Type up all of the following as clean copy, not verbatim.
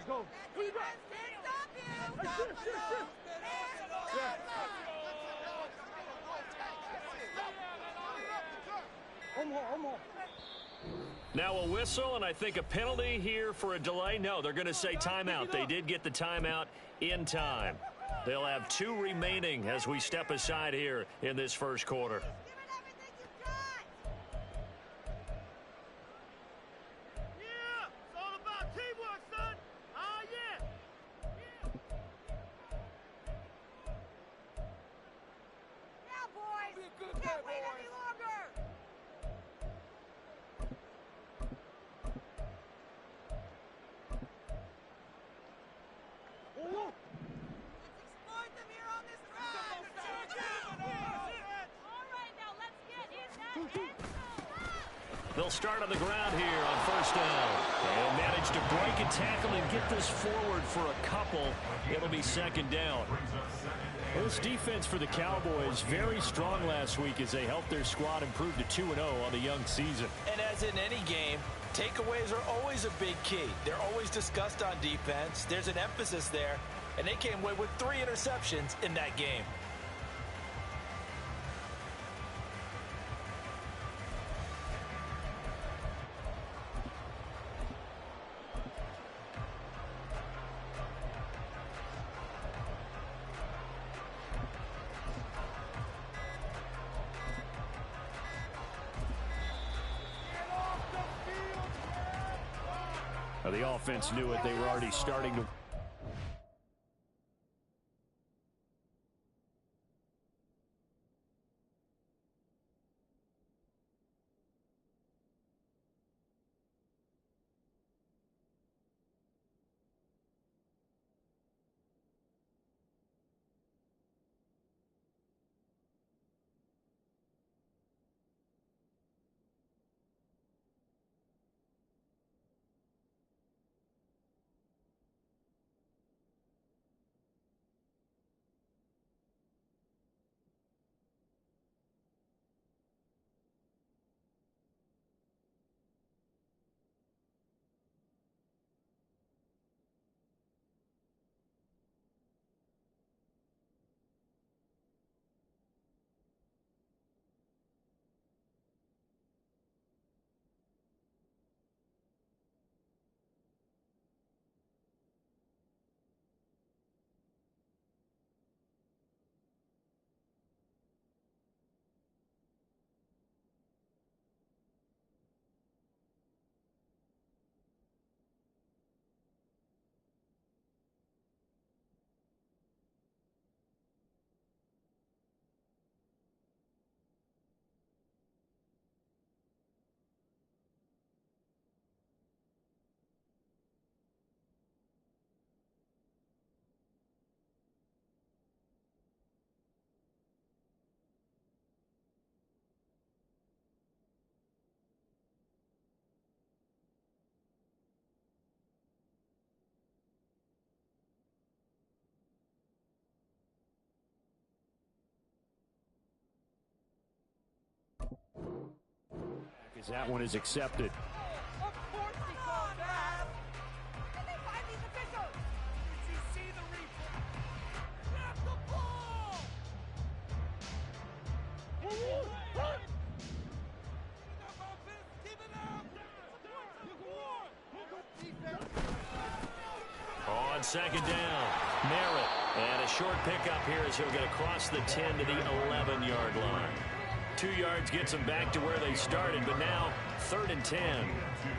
go. Who you got? Now a whistle, and I think a penalty here for a delay. No, they're going to say timeout. They did get the timeout in time. They'll have 2 remaining as we step aside here in this first quarter. They'll start on the ground here on first down. And manage to break a tackle and get this forward for a couple. It'll be second down. Well, this defense for the Cowboys very strong last week as they helped their squad improve to 2-0 on the young season. And as in any game, takeaways are always a big key. They're always discussed on defense. There's an emphasis there. And they came away with 3 interceptions in that game. The offense knew it. They were already starting to... As that one is accepted. On second down, Merritt. And a short pickup here as he'll get across the 10 to the 11-yard line. 2 yards gets them back to where they started, but now 3rd and 10.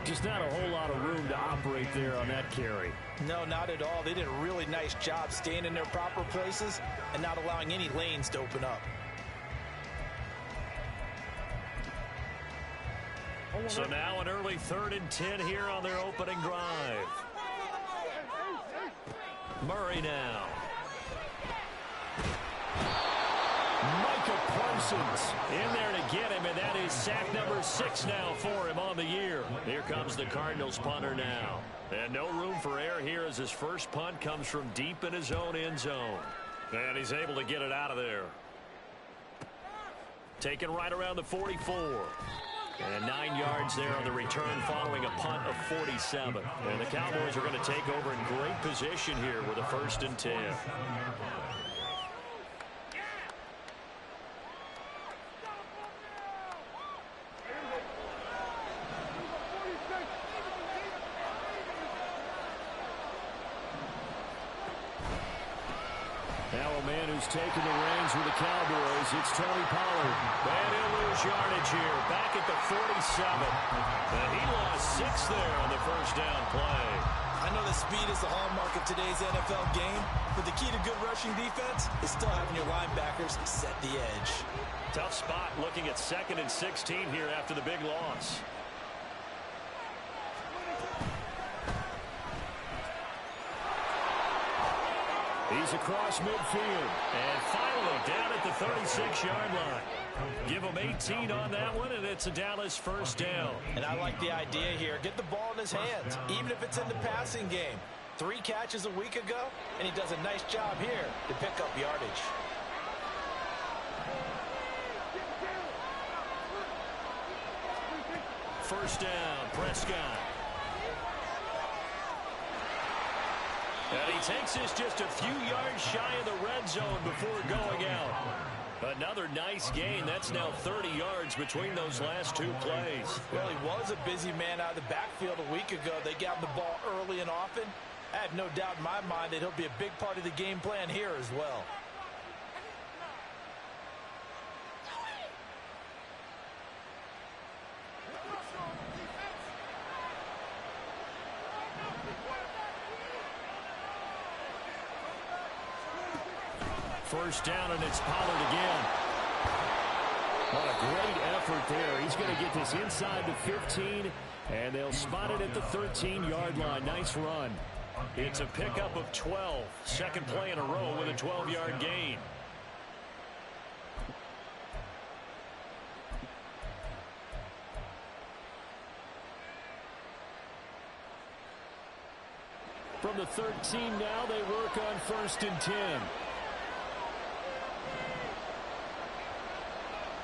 Just not a whole lot of room to operate there on that carry. No, not at all. They did a really nice job staying in their proper places and not allowing any lanes to open up. So now an early 3rd and 10 here on their opening drive. Murray now. Micah Parsons in there to get him, and that is sack number 6 now for him on the year. Here comes the Cardinals punter now. And no room for error here as his first punt comes from deep in his own end zone. And he's able to get it out of there. Taken right around the 44. And 9 yards there on the return following a punt of 47. And the Cowboys are going to take over in great position here with a 1st and 10. Now a man who's taken the reins with the Cowboys, it's Tony Pollard. And he'll lose yardage here, back at the 47. And he lost 6 there on the 1st down play. I know that speed is the hallmark of today's NFL game, but the key to good rushing defense is still having your linebackers set the edge. Tough spot looking at 2nd and 16 here after the big loss. He's across midfield. And finally down at the 36-yard line. Give him 18 on that one, and it's a Dallas 1st down. And I like the idea here. Get the ball in his hands, even if it's in the passing game. 3 catches a week ago, and he does a nice job here to pick up yardage. First down, Prescott. And he takes this just a few yards shy of the red zone before going out. Another nice gain. That's now 30 yards between those last 2 plays. Well, he was a busy man out of the backfield a week ago. They got him the ball early and often. I have no doubt in my mind that he'll be a big part of the game plan here as well. First down, and it's Pollard again. What a great effort there. He's going to get this inside the 15, and they'll spot it at the 13-yard line. Nice run. It's a pickup of 12. 2nd play in a row with a 12-yard gain. From the 13 now, they work on 1st and 10.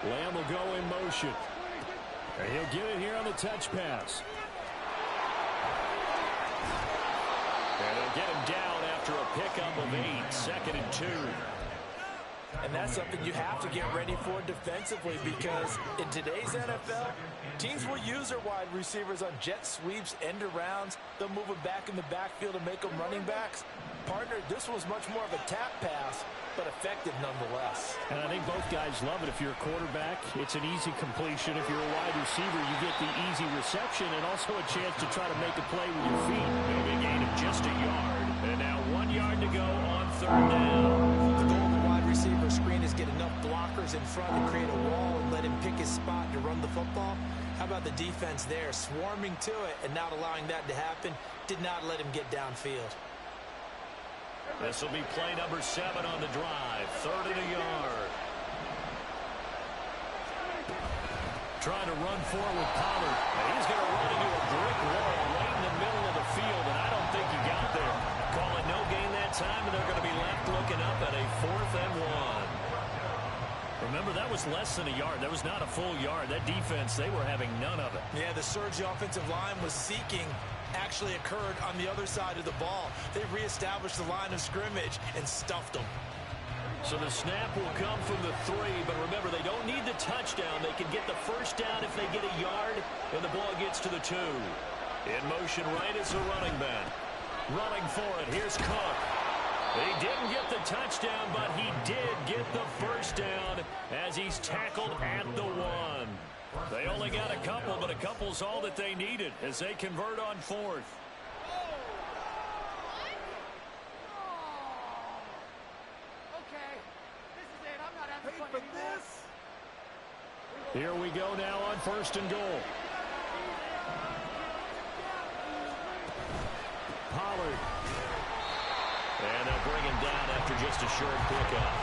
Lamb will go in motion. And he'll get it here on the touch pass. And they'll get him down after a pickup of 8. 2nd and 2. And that's something you have to get ready for defensively, because in today's NFL, teams will use their wide receivers on jet sweeps, end arounds. They'll move them back in the backfield and make them running backs. Partner, this was much more of a tap pass, but effective nonetheless. And I think both guys love it. If you're a quarterback, it's an easy completion. If you're a wide receiver, you get the easy reception and also a chance to try to make a play with your feet. It'll be a gain of just a yard. And now 1 yard to go on 3rd down. The goal of the wide receiver screen is get enough blockers in front to create a wall and let him pick his spot to run the football. How about the defense there, swarming to it and not allowing that to happen? Did not let him get downfield. This will be play number 7 on the drive. 3rd and a yard. Trying to run forward, Pollard. And he's going to run into a brick wall right in the middle of the field, and I don't think he got there. Call it no gain that time, and they're going to be left looking up at a 4th and 1. Remember, that was less than a yard. That was not a full yard. That defense, they were having none of it. Yeah, the surge the offensive line was seeking actually occurred on the other side of the ball. They reestablished the line of scrimmage and stuffed them. So the snap will come from the 3, but remember, they don't need the touchdown. They can get the 1st down if they get a yard, and the ball gets to the 2. In motion right is the running back. Running for it, here's Cook. He didn't get the touchdown, but he did get the 1st down as he's tackled at the 1. They only got a couple, but a couple's all that they needed as they convert on 4th. Here we go now on 1st and goal. Pollard. And they'll bring him down after just a short pickup.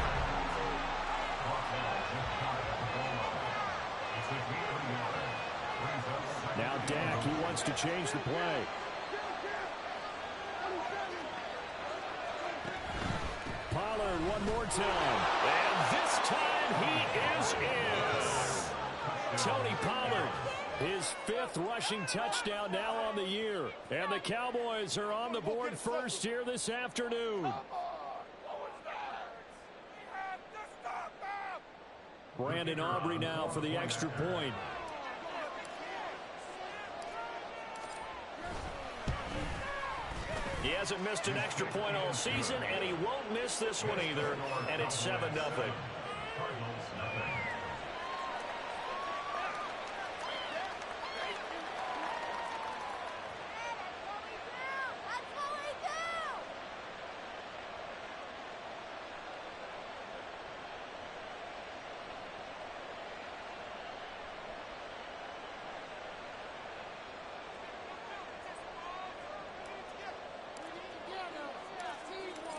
Now Dak, he wants to change the play. Pollard one more time. And this time he is in. Tony Pollard, his 5th rushing touchdown now on the year. And the Cowboys are on the board first here this afternoon. Brandon Aubrey now for the extra point. He hasn't missed an extra point all season, and he won't miss this one either, and it's 7-0.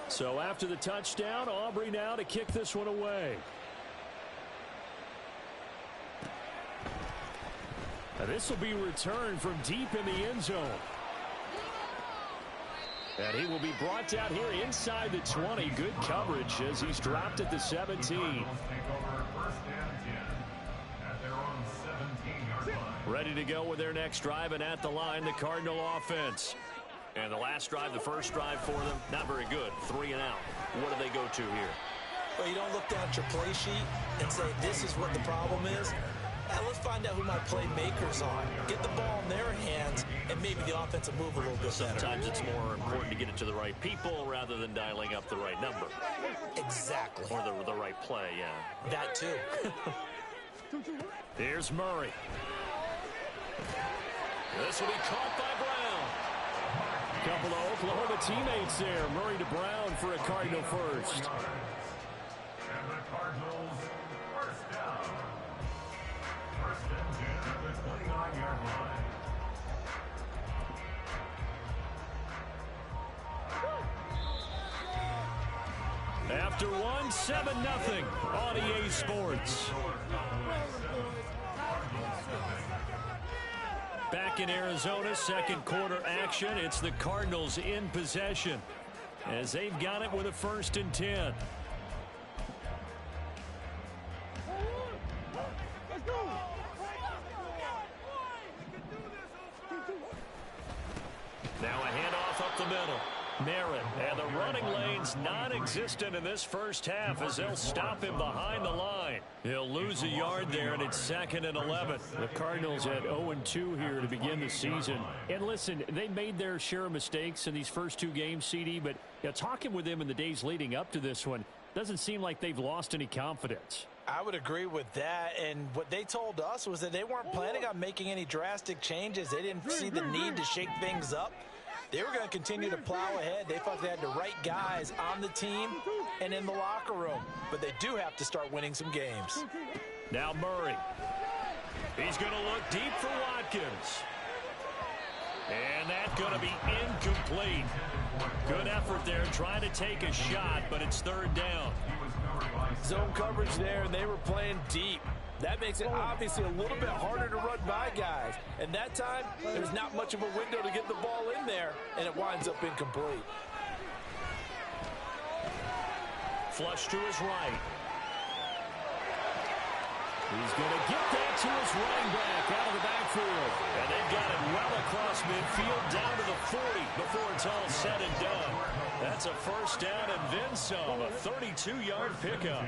So after the touchdown, Aubrey now to kick this one away. Now this will be returned from deep in the end zone. And he will be brought down here inside the 20. Good coverage as he's dropped at the 17. Ready to go with their next drive, and at the line, the Cardinal offense. And the last drive, the first drive for them, not very good. 3 and out. What do they go to here? Well, you don't look down at your play sheet and say, this is what the problem is. Let's find out who my playmakers are. Get the ball in their hands, and maybe the offense will move a little bit better. Sometimes it's more important to get it to the right people rather than dialing up the right number. Exactly. Or the right play, yeah. That too. Here's Murray. This will be caught by Brown. Couple of Oklahoma teammates there. Murray to Brown for a Cardinal first. And the Cardinals first down. First and 10 at the 29-yard line. After one, 7-0 on EA Sports. Back in Arizona, second quarter action. It's the Cardinals in possession as they've got it with a 1st and 10. Now a handoff up the middle. Merritt, and the running lane's non-existent in this first half as they'll stop him behind the line. He'll lose a yard there, and it's 2nd and 11. The Cardinals at 0-2 here to begin the season. And listen, they made their share of mistakes in these first 2 games, CD, but talking with them in the days leading up to this one, doesn't seem like they've lost any confidence. I would agree with that, and what they told us was that they weren't planning on making any drastic changes. They didn't see the need to shake things up. They were going to continue to plow ahead. They felt they had the right guys on the team and in the locker room. But they do have to start winning some games. Now Murray. He's going to look deep for Watkins. And that's going to be incomplete. Good effort there trying to take a shot, but it's 3rd down. Zone coverage there, and they were playing deep. That makes it obviously a little bit harder to run by guys. And that time, there's not much of a window to get the ball in there, and it winds up incomplete. Flush to his right. He's going to get that to his running back out of the backfield. And they've got it well across midfield down to the 40 before it's all said and done. That's a 1st down and then some, a 32-yard pickup.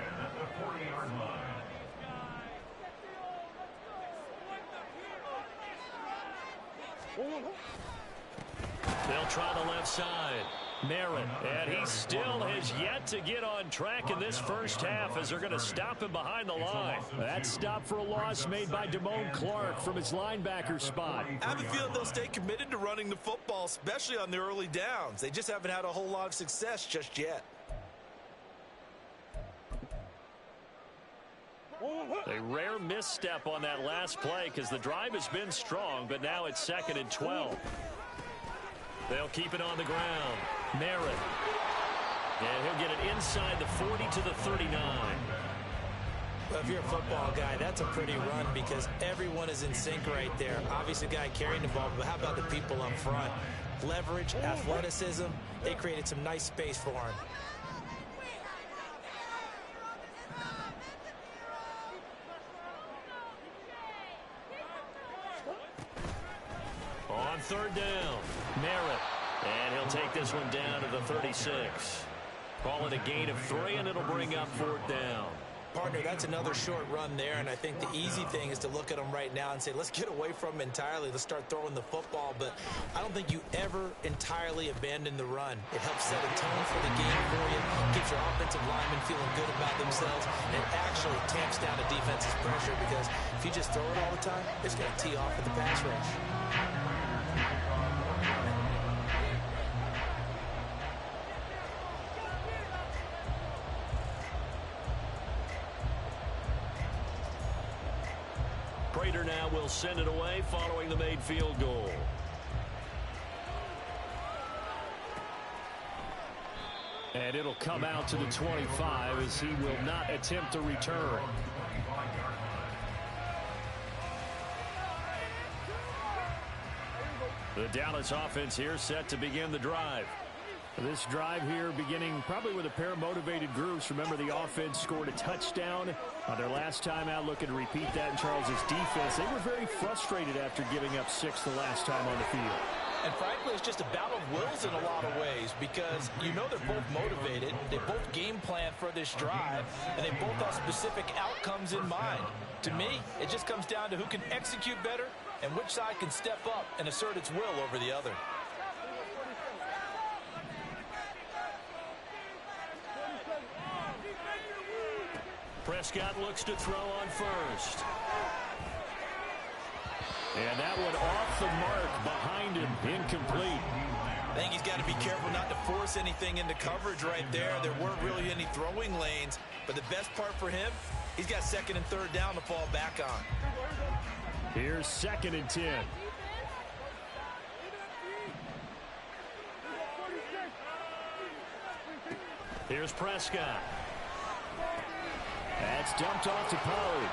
They'll try the left side. Merritt, and he still has yet to get on track in this first half as they're going to stop him behind the line. That stop for a loss made by Damone Clark from his linebacker spot. I have a feeling they'll stay committed to running the football, especially on the early downs. They just haven't had a whole lot of success just yet. A rare misstep on that last play because the drive has been strong, but now it's 2nd and 12. They'll keep it on the ground. Merritt. And he'll get it inside the 40 to the 39. Well, if you're a football guy, that's a pretty run because everyone is in sync right there. Obviously, the guy carrying the ball, but how about the people up front? Leverage, athleticism, they created some nice space for him. third down. Merritt. And he'll take this one down to the 36. Call it a gain of 3, and it'll bring up fourth down. Partner, that's another short run there, and I think the easy thing is to look at them right now and say, let's get away from them entirely. Let's start throwing the football, but I don't think you ever entirely abandon the run. It helps set a tone for the game for you, keeps your offensive linemen feeling good about themselves, and it actually tamps down the defense's pressure because if you just throw it all the time, it's going to tee off with the pass rush. Prater now will send it away following the made field goal. And it'll come out to the 25 as he will not attempt a return. The Dallas offense here set to begin the drive. This drive here beginning probably with a pair of motivated groups. Remember, the offense scored a touchdown on their last time out. Looking to repeat that in Charles's defense. They were very frustrated after giving up 6 the last time on the field. And frankly, it's just a battle of wills in a lot of ways because you know they're both motivated. They both game plan for this drive, and they both have specific outcomes in mind. To me, it just comes down to who can execute better and which side can step up and assert its will over the other. Prescott looks to throw on first. And that one off the mark behind him, incomplete. I think he's got to be careful not to force anything into coverage right there. There weren't really any throwing lanes, but the best part for him, he's got second and third down to fall back on. Here's 2nd and 10. Here's Prescott. That's dumped off to Pollard.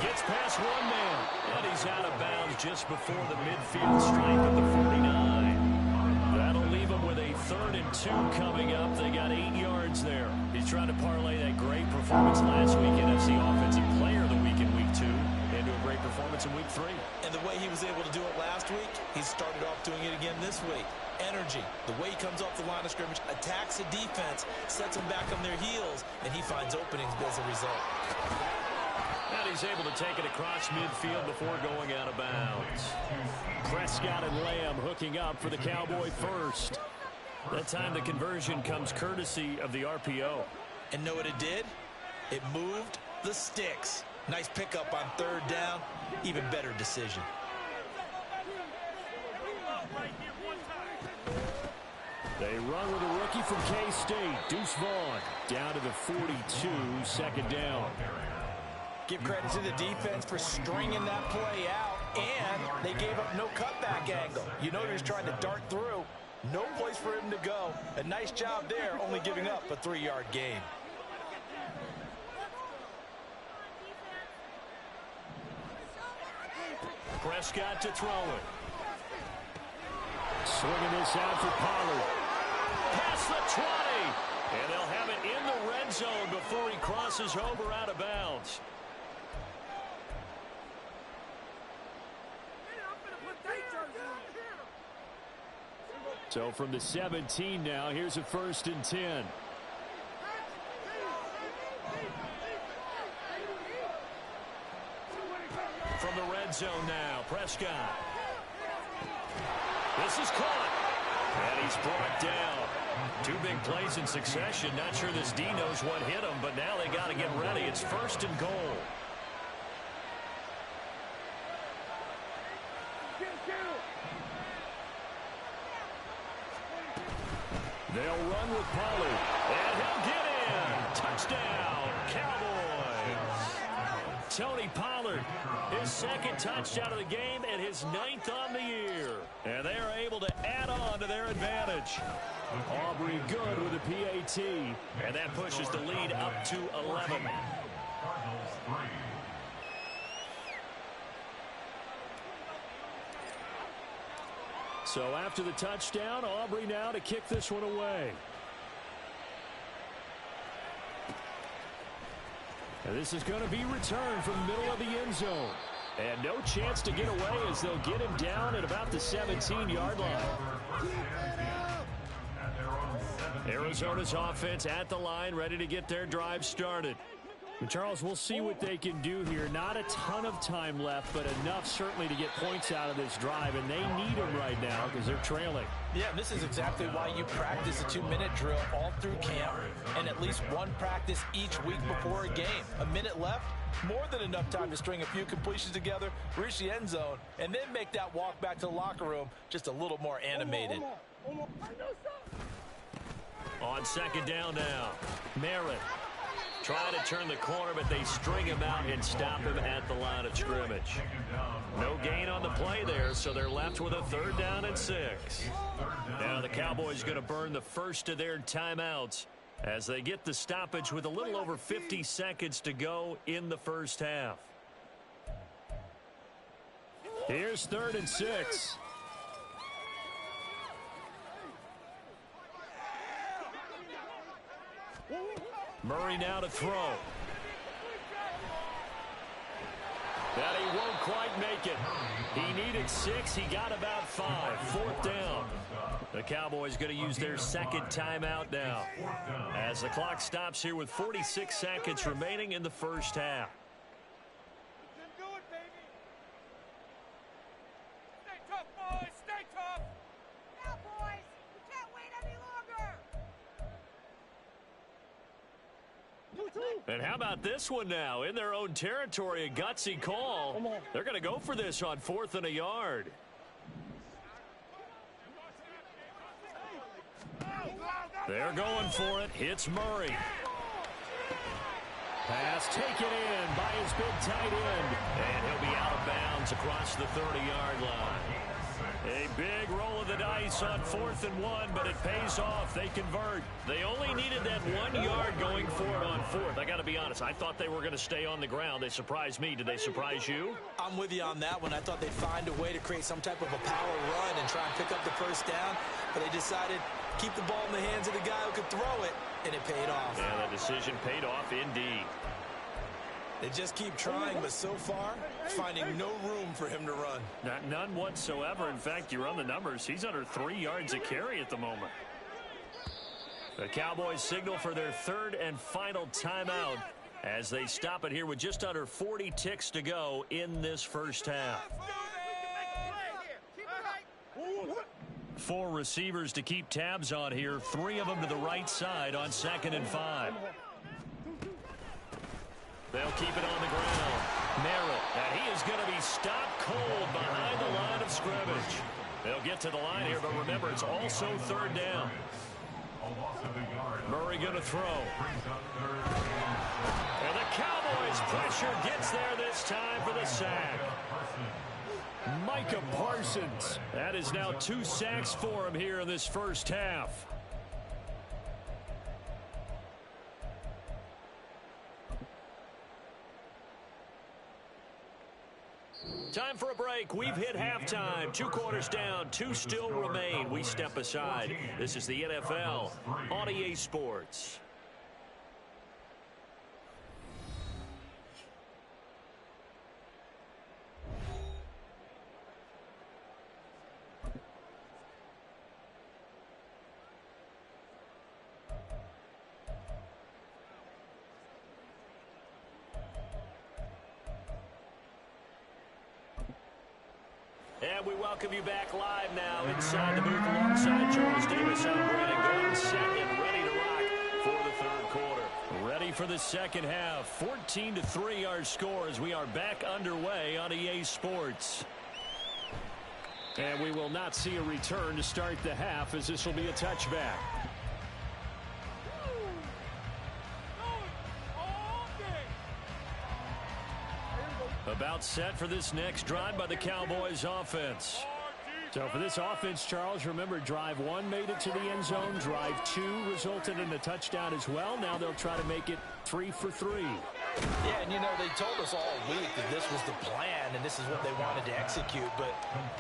Gets past one man, and he's out of bounds just before the midfield stripe at the 49. That'll leave him with a 3rd and 2 coming up. They got 8 yards there. He's trying to parlay that great performance last week, NFC Offensive Player of the Week in Week 2, into a great performance in Week 3. And the way he was able to do it last week, he started off doing it again this week. Energy, the way he comes off the line of scrimmage, attacks the defense, sets them back on their heels, and he finds openings as a result. And he's able to take it across midfield before going out of bounds. Prescott and Lamb hooking up for the Cowboy first. That time the conversion comes courtesy of the RPO. And know what it did? It moved the sticks. Nice pickup on 3rd down. Even better decision. They run with a rookie from K-State, Deuce Vaughn, down to the 42, 2nd down. Give credit to the defense for stringing that play out, and they gave up no cutback angle. You know he's trying to dart through. No place for him to go. A nice job there, only giving up a 3-yard gain. Prescott to throw it. Swinging this out for Pollard. Past the 20. And they'll have it in the red zone before he crosses over out of bounds. So from the 17 now, here's a 1st and 10. From the red zone now, Prescott. This is caught. And he's brought down. 2 big plays in succession. Not sure this D knows what hit him, but now they got to get ready. It's 1st and goal. They'll run with Pollard. And he'll get in. Touchdown, Cowboys. Tony Pollard, his 2nd touchdown of the game and his 9th on the year. And they are able to add on to their advantage. Aubrey good with a PAT. And that pushes the lead up to 11. Cardinals 3. So after the touchdown, Aubrey now to kick this one away. And this is going to be returned from the middle of the end zone. And no chance to get away as they'll get him down at about the 17-yard line. Arizona's offense at the line, ready to get their drive started. And Charles, we'll see what they can do here. Not a ton of time left, but enough certainly to get points out of this drive, and they need them right now because they're trailing. Yeah, this is exactly why you practice a 2-minute drill all through camp and at least one practice each week before a game. A minute left, more than enough time to string a few completions together, reach the end zone, and then make that walk back to the locker room just a little more animated. On second down now, Merritt trying to turn the corner, but they string him out and stop him at the line of scrimmage. No gain on the play there, so they're left with a 3rd down and 6. Now the Cowboys going to burn the first of their timeouts as they get the stoppage with a little over 50 seconds to go in the first half. Here's 3rd and 6. Murray now to throw. That he won't quite make it. He needed 6. He got about 5. 4th down. The Cowboys going to use their second timeout now as the clock stops here with 46 seconds remaining in the first half. And how about this one now? In their own territory, a gutsy call. They're going to go for this on 4th and a yard. They're going for it. Hits Murray. Pass taken in by his big tight end. And he'll be out of bounds across the 30-yard line. A big roll of the dice on 4th and 1, but it pays off. They convert. They only needed that 1 yard going for it on 4th. I got to be honest. I thought they were going to stay on the ground. They surprised me. Did they surprise you? I'm with you on that one. I thought they'd find a way to create some type of a power run and try and pick up the first down, but they decided keep the ball in the hands of the guy who could throw it, and it paid off. Yeah, that decision paid off indeed. They just keep trying, but so far, finding no room for him to run. None whatsoever. In fact, you run the numbers. He's under 3 yards a carry at the moment. The Cowboys signal for their 3rd and final timeout as they stop it here with just under 40 ticks to go in this first half. 4 receivers to keep tabs on here. 3 of them to the right side on 2nd and 5. They'll keep it on the ground. Merritt, and he is going to be stopped cold behind the line of scrimmage. They'll get to the line here, but remember, it's also 3rd down. Murray going to throw. And the Cowboys' pressure gets there this time for the sack. Micah Parsons. That is now 2 sacks for him here in this first half. Time for a break. We've hit halftime. 2 quarters down. 2 still remain. We step aside. This is the NFL on EA Sports. And we welcome you back live now inside the booth alongside Charles Davis. I'm Brandon Gordon, set and ready to rock for the 3rd quarter. Ready for the second half. 14-3 our score as we are back underway on EA Sports. And we will not see a return to start the half as this will be a touchback. About set for this next drive by the Cowboys offense. So for this offense, Charles, remember drive 1 made it to the end zone. Drive 2 resulted in a touchdown as well. Now they'll try to make it 3 for 3. Yeah, and you know, they told us all week that this was the plan and this is what they wanted to execute, but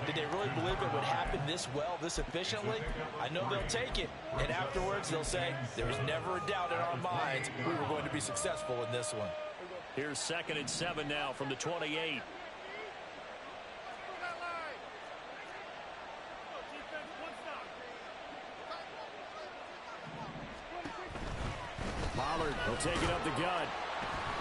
did they really believe it would happen this well, this efficiently? I know they'll take it, and afterwards they'll say, there was never a doubt in our minds we were going to be successful in this one. Here's 2nd and 7 now from the 28. Pollard will take it up the gut.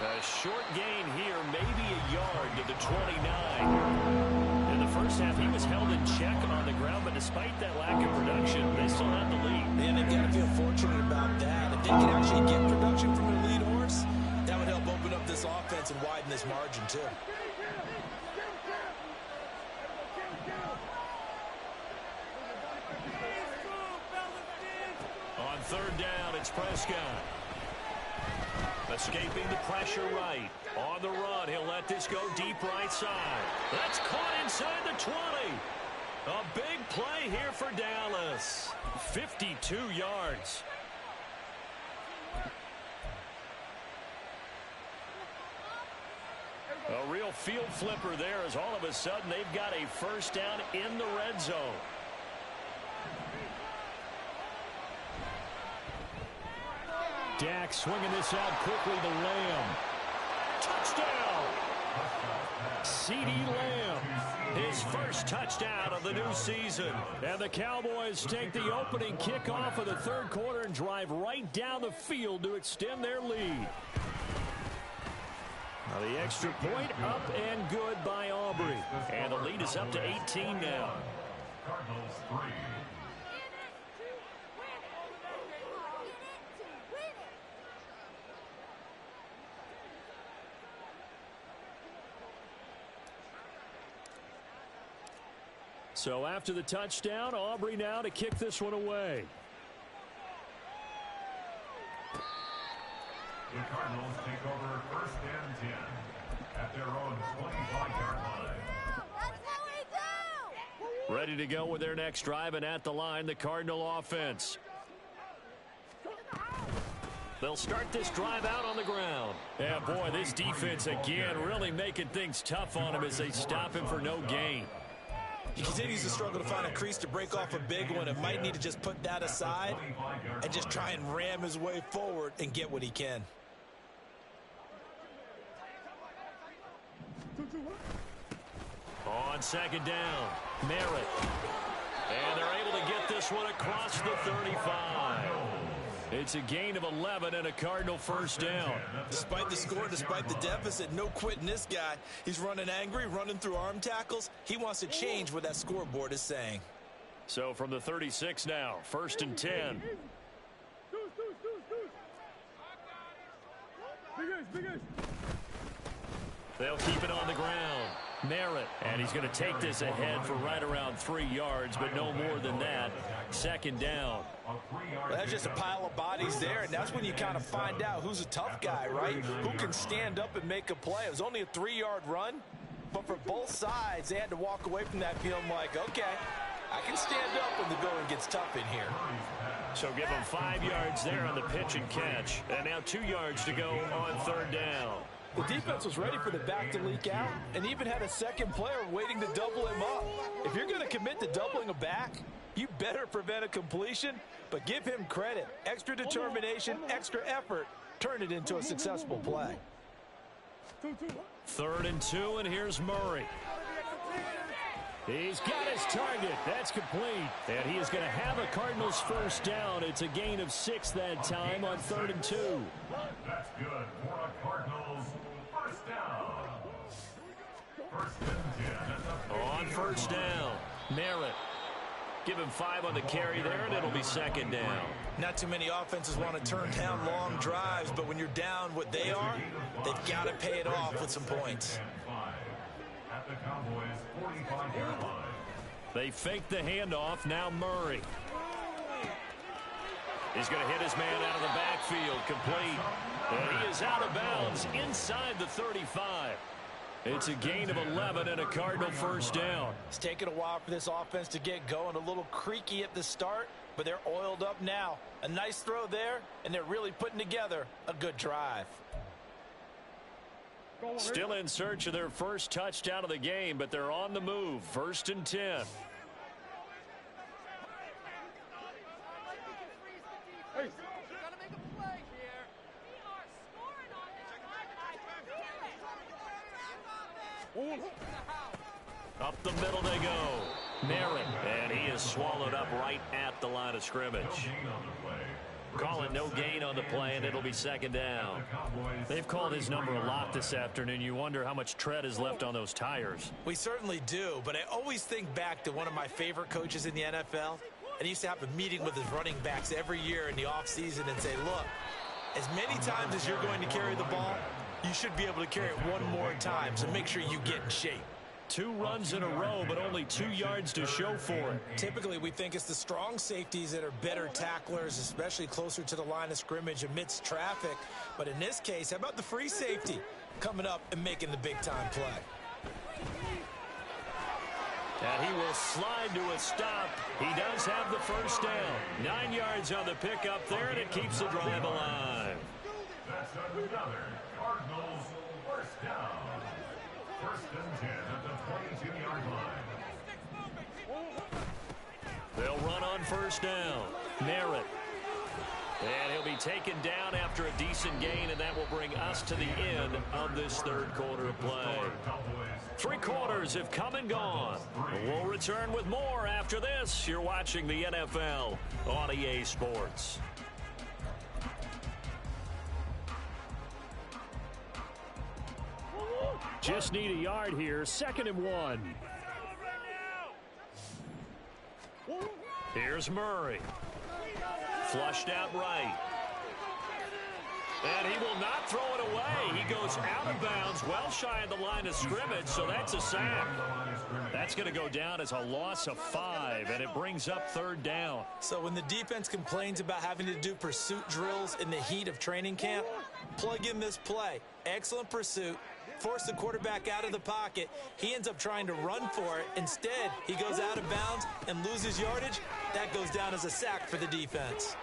A short gain here, maybe a yard to the 29. In the first half, he was held in check on the ground, but despite that lack of production, they still had the lead. And they've got to feel fortunate about that. If they can actually get production from their lead horse, that would help open up this offense and widen this margin, too. On third down, it's Prescott. Escaping the pressure right. On the run, he'll let this go deep right side. That's caught inside the 20. A big play here for Dallas. 52 yards. A real field flipper there as all of a sudden they've got a first down in the red zone. Dak swinging this out quickly to Lamb. Touchdown! CeeDee Lamb, his first touchdown of the new season. And the Cowboys take the opening kickoff of the third quarter and drive right down the field to extend their lead. Now the extra point up and good by Aubrey. And the lead is up to 18 now. Cardinals 3. So after the touchdown, Aubrey now to kick this one away. The Cardinals take over first and 10 at their own 25-yard line. Ready to go with their next drive, and at the line, the Cardinal offense. They'll start this drive out on the ground. Yeah, boy, this defense again really making things tough on him as they stop him for no gain. He continues to struggle to find a crease to break off a big one. It might need to just put that aside and just try and ram his way forward and get what he can. On second down, Merritt. And they're able to get this one across the 35. It's a gain of 11 and a Cardinal first down. Despite the score, despite the deficit, no quitting this guy. He's running angry, running through arm tackles. He wants to change what that scoreboard is saying. So from the 36 now, first and 10. They'll keep it on the ground. Merritt, and he's going to take this ahead for right around 3 yards, but no more than that. Second down. Well, that's just a pile of bodies there, and that's when you kind of find out who's a tough guy, right? Who can stand up and make a play. It was only a 3-yard run, but for both sides, they had to walk away from that feeling like, okay, I can stand up when the going gets tough in here. So give them 5 yards there on the pitch and catch, and now 2 yards to go on third down. The defense was ready for the back to leak out and even had a second player waiting to double him up. If you're going to commit to doubling a back, you better prevent a completion, but give him credit. Extra determination, extra effort, turn it into a successful play. Third and 2, and here's Murray. He's got his target. That's complete. And he is going to have a Cardinals first down. It's a gain of 6 that time on third and 2. That's good for a Cardinals first down. First and 10. On first down, Merritt. Give him 5 on the carry there, and it'll be second down. Not too many offenses want to turn down long drives, but when you're down what they are, they've got to pay it off with some points. At the Cowboys 45-yard line. They fake the handoff. Now Murray. He's going to hit his man out of the backfield. Complete. And he is out of bounds inside the 35. It's a gain of 11 and a Cardinal first down. It's taken a while for this offense to get going. A little creaky at the start, but they're oiled up now. A nice throw there, and they're really putting together a good drive. Still in search of their first touchdown of the game, but they're on the move. First and 10. Up the middle they go. Merritt, and he is swallowed up right at the line of scrimmage. Calling no gain on the play, and it'll be second down. They've called his number a lot this afternoon. You wonder how much tread is left on those tires. We certainly do, but I always think back to one of my favorite coaches in the NFL, and he used to have a meeting with his running backs every year in the offseason and say, look, as many times as you're going to carry the ball, you should be able to carry it one more time, so make sure you get in shape. 2 runs in a row, but only 2 yards to show for it. Typically, we think it's the strong safeties that are better tacklers, especially closer to the line of scrimmage amidst traffic. But in this case, how about the free safety coming up and making the big-time play? And he will slide to a stop. He does have the first down. 9 yards on the pickup there, and it keeps the drive alive. That's another Cardinals first down. First and 10 at the 22-yard line. They'll run on first down. Merritt. And he'll be taken down after a decent gain, and that will bring us to the end of this third quarter of play. 3 quarters have come and gone. We'll return with more after this. You're watching the NFL on EA Sports. Just need a yard here. 2nd and 1. Here's Murray. Flushed out right. And he will not throw it away. He goes out of bounds, well shy of the line of scrimmage, so that's a sack. That's going to go down as a loss of 5, and it brings up 3rd down. So when the defense complains about having to do pursuit drills in the heat of training camp, plug in this play. Excellent pursuit. Force the quarterback out of the pocket. He ends up trying to run for it. Instead, he goes out of bounds and loses yardage. That goes down as a sack for the defense.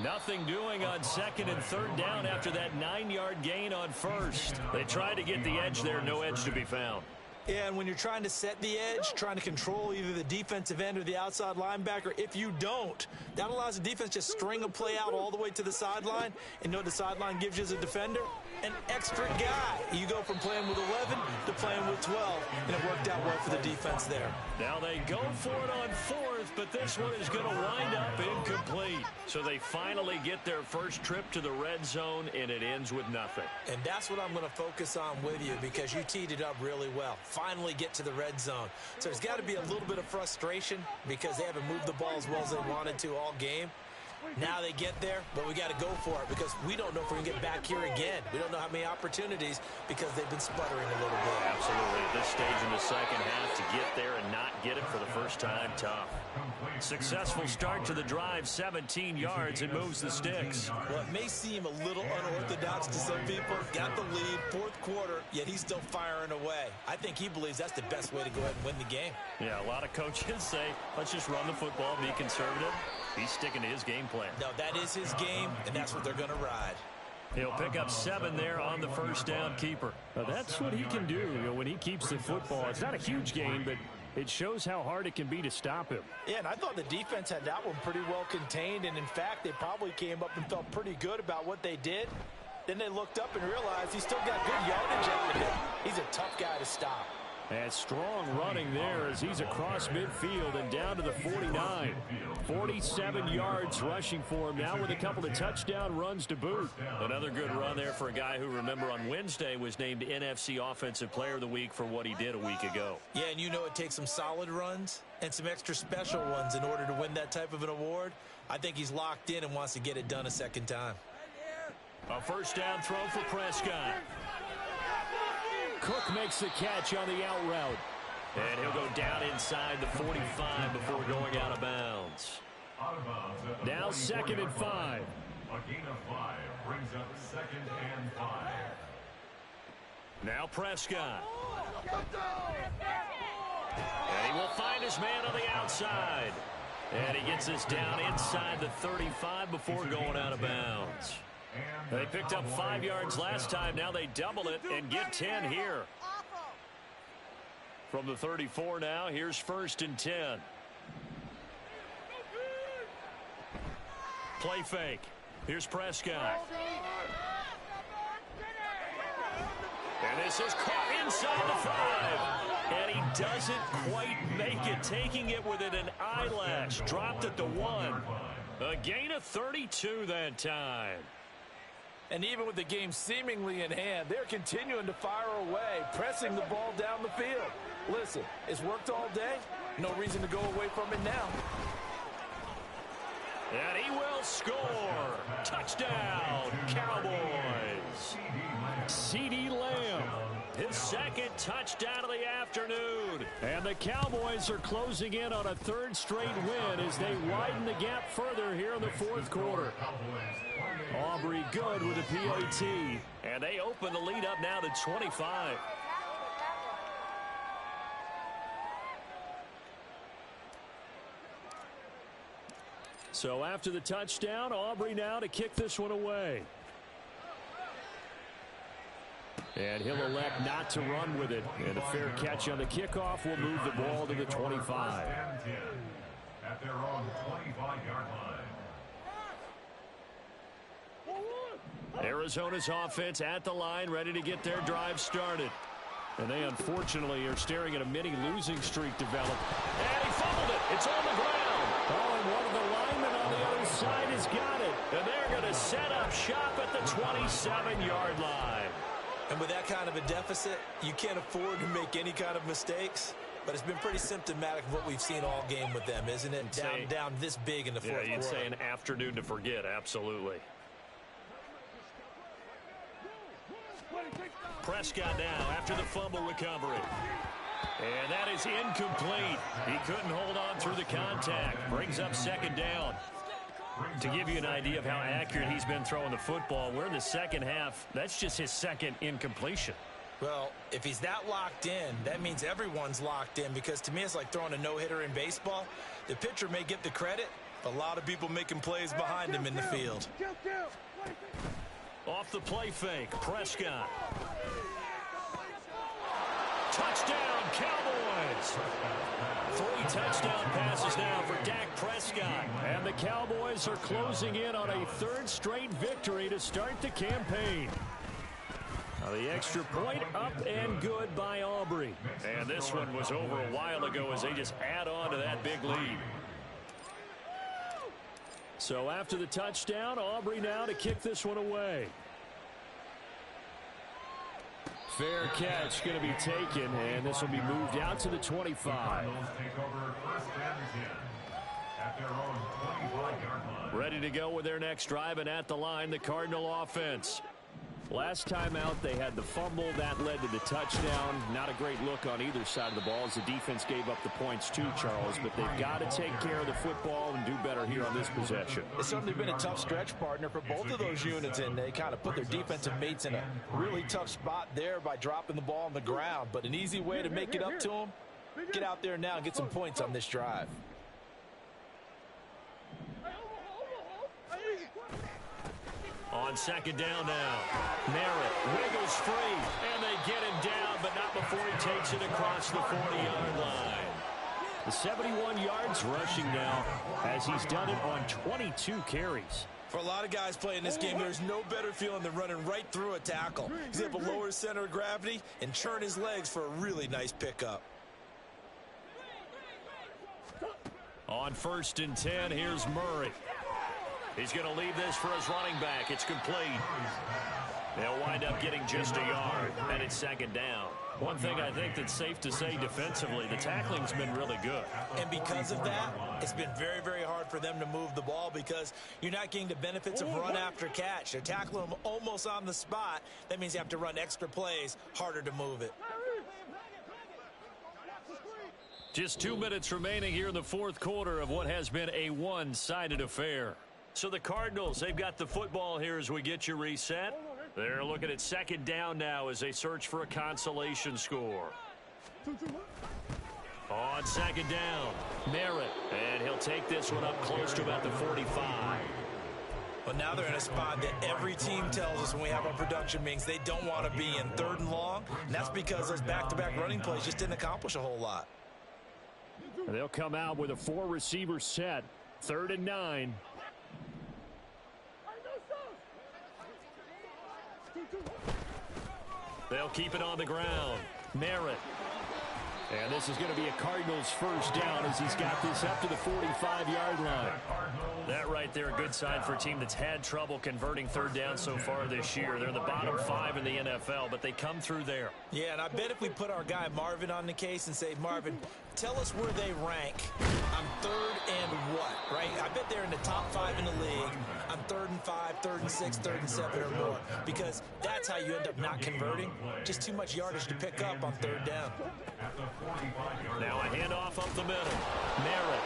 Nothing doing on 2nd and 3rd down after that 9-yard gain on 1st. They tried to get the edge there. No edge to be found. Yeah, and when you're trying to set the edge, trying to control either the defensive end or the outside linebacker, if you don't, that allows the defense to string a play out all the way to the sideline. And you know what the sideline gives you as a defender? An extra guy. You go from playing with 11 to playing with 12, and it worked out well for the defense there. Now they go for it on 4th, but this one is going to wind up incomplete. So they finally get their first trip to the red zone, and it ends with nothing. And that's what I'm going to focus on with you, because you teed it up really well. Finally get to the red zone. So there's got to be a little bit of frustration because they haven't moved the ball as well as they wanted to all game. Now they get there, but we got to go for it because we don't know if we're going to get back here again. We don't know how many opportunities because they've been sputtering a little bit. Absolutely. At this stage in the second half, to get there and not get it for the first time, tough. Successful start to the drive, 17 yards, and moves the sticks. Well, it may seem a little unorthodox to some people. Got the lead, 4th quarter, yet he's still firing away. I think he believes that's the best way to go ahead and win the game. Yeah, a lot of coaches say, let's just run the football, be conservative. He's sticking to his game plan. No, that is his game, and that's what they're going to ride. He'll pick up 7 there on the first down keeper. Now, that's what he can do, you know, when he keeps the football. It's not a huge gain, but it shows how hard it can be to stop him. Yeah, and I thought the defense had that one pretty well contained, and in fact, they probably came up and felt pretty good about what they did. Then they looked up and realized he's still got good yardage out of him. He's a tough guy to stop. And strong running there as he's across midfield and down to the 49. 47 yards rushing for him now with a couple of touchdown runs to boot. Another good run there for a guy who, remember, on Wednesday was named NFC Offensive Player of the Week for what he did a week ago. Yeah, and you know it takes some solid runs and some extra special ones in order to win that type of an award. I think he's locked in and wants to get it done a second time. A first down throw for Prescott. Cook makes the catch on the out route. And he'll go down inside the 45 before going out of bounds. Now 2nd and 5. A gain of 5 brings up 2nd and 5. Now Prescott. And he will find his man on the outside. And he gets this down inside the 35 before going out of bounds. They picked up 5 yards last time. Now they double it and get 10 here. From the 34 now, here's 1st and 10. Play fake. Here's Prescott. And this is caught inside the 5. And he doesn't quite make it, taking it within an eyelash. Dropped at the 1. gain of 32 that time. And even with the game seemingly in hand, they're continuing to fire away, pressing the ball down the field. Listen, it's worked all day. No reason to go away from it now. And he will score. Touchdown, Cowboys. CeeDee Lamb, his second touchdown of the afternoon. And the Cowboys are closing in on a third straight win as they widen the gap further here in the fourth quarter. Aubrey good with a PAT. And they open the lead up now to 25. So after the touchdown, Aubrey now to kick this one away. And he'll elect not to run with it. And a fair catch on the kickoff will move the ball to the 25. At their own 25-yard line. Arizona's offense at the line, ready to get their drive started. And they unfortunately are staring at a mini losing streak develop. And he fumbled it. It's on the ground. Oh, and one of the linemen on the other side has got it. And they're going to set up shop at the 27-yard line. And with that kind of a deficit, you can't afford to make any kind of mistakes. But it's been pretty symptomatic of what we've seen all game with them, isn't it? Down this big in the fourth quarter. Yeah, you'd say an afternoon to forget, absolutely. Prescott now after the fumble recovery. And that is incomplete. He couldn't hold on through the contact. Brings up second down. To give you an idea of how accurate he's been throwing the football, we're in the second half. That's just his second incompletion. Well, if he's that locked in, that means everyone's locked in, because to me it's like throwing a no-hitter in baseball. The pitcher may get the credit, but a lot of people making plays behind him in the field. Off the play fake, Prescott. Touchdown, Cowboys! 3 touchdown passes now for Dak Prescott. And the Cowboys are closing in on a third straight victory to start the campaign. Now the extra point up and good by Aubrey. And this one was over a while ago as they just add on to that big lead. So after the touchdown, Aubrey now to kick this one away. Fair catch going to be taken, and this will be moved out to the 25. Take over first and 10 at their own 25-yard line. Ready to go with their next drive, and at the line, the Cardinal offense. Last time out, they had the fumble. That led to the touchdown. Not a great look on either side of the ball as the defense gave up the points too, Charles. But they've got to take care of the football and do better here on this possession. It's certainly been a tough stretch, partner, for both of those units, and they kind of put their defensive mates in a really tough spot there by dropping the ball on the ground. But an easy way to make it up to them, get out there now and get some points on this drive. On second down now, Merritt wiggles free, and they get him down, but not before he takes it across the 40-yard line. The 71 yards rushing now as he's done it on 22 carries. For a lot of guys playing this game, there's no better feeling than running right through a tackle. He's able to lower his center of gravity and churn his legs for a really nice pickup. On first and 10, here's Murray. He's going to leave this for his running back. It's complete. They'll wind up getting just a yard, and it's second down. One thing I think that's safe to say defensively, the tackling's been really good. And because of that, it's been very, very hard for them to move the ball because you're not getting the benefits of run after catch. They're tackling them almost on the spot. That means you have to run extra plays, harder to move it. Just 2 minutes remaining here in the fourth quarter of what has been a one-sided affair. So the Cardinals, they've got the football here as we get you reset. They're looking at second down now as they search for a consolation score. On second down, Merritt, and he'll take this one up close to about the 45. But now they're in a spot that every team tells us when we have our production meetings they don't want to be in, third and long, and that's because those back-to-back running plays just didn't accomplish a whole lot. And they'll come out with a 4-receiver set, 3rd and 9. They'll keep it on the ground. Merritt And this is going to be a Cardinals first down as he's got this up to the 45-yard line. That right there, a good sign for a team that's had trouble converting third down so far this year. They're in the bottom 5 in the NFL, but they come through there. Yeah, and I bet if we put our guy Marvin on the case and say, Marvin, tell us where they rank on third and what, right? I bet they're in the top 5 in the league on 3rd and 5, 3rd and 6, 3rd and 7 or more, because that's how you end up not converting. Just too much yardage to pick up on third down. Now a handoff up the middle. Merritt.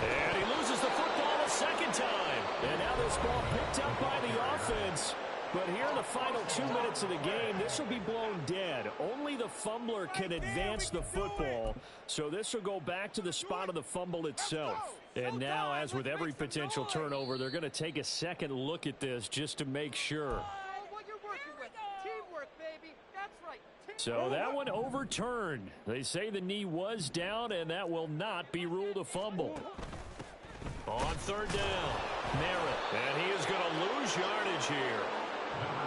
And he loses the football a second time. And now this ball picked up by the offense. But here in the final 2 minutes of the game, this will be blown dead. Only the fumbler can advance the football. So this will go back to the spot of the fumble itself. And now, as with every potential turnover, they're going to take a second look at this just to make sure. So that one overturned. They say the knee was down, and that will not be ruled a fumble. On third down, Merritt. And he is going to lose yardage here.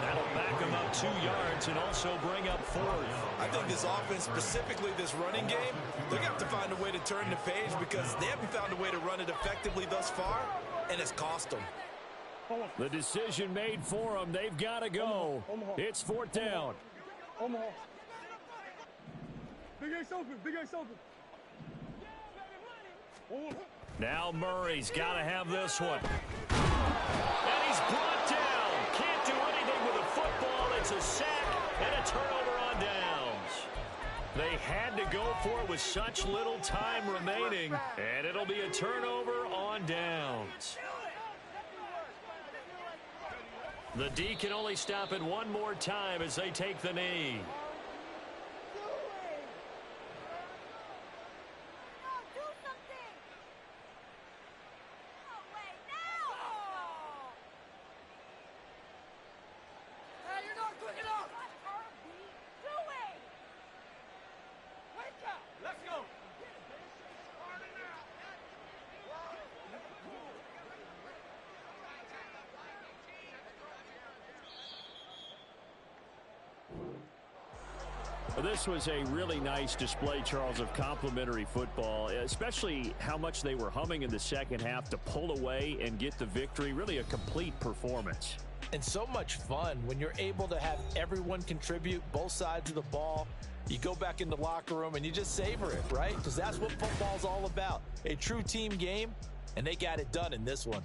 That'll back him up 2 yards and also bring up 4th. I think this offense, specifically this running game, they're going to have to find a way to turn the page because they haven't found a way to run it effectively thus far, and it's cost them. The decision made for them. They've got to go. It's 4th down. Big Ace open. Big Ace open. Now Murray's got to have this one. And he's brought down. Can't do anything with the football. It's a sack and a turnover on downs. They had to go for it with such little time remaining. And it'll be a turnover on downs. The D can only stop it one more time as they take the knee. This was a really nice display, Charles, of complimentary football, especially how much they were humming in the second half to pull away and get the victory. Really a complete performance. And so much fun when you're able to have everyone contribute both sides of the ball. You go back in the locker room and you just savor it, right? Because that's what football's all about. A true team game, and they got it done in this one.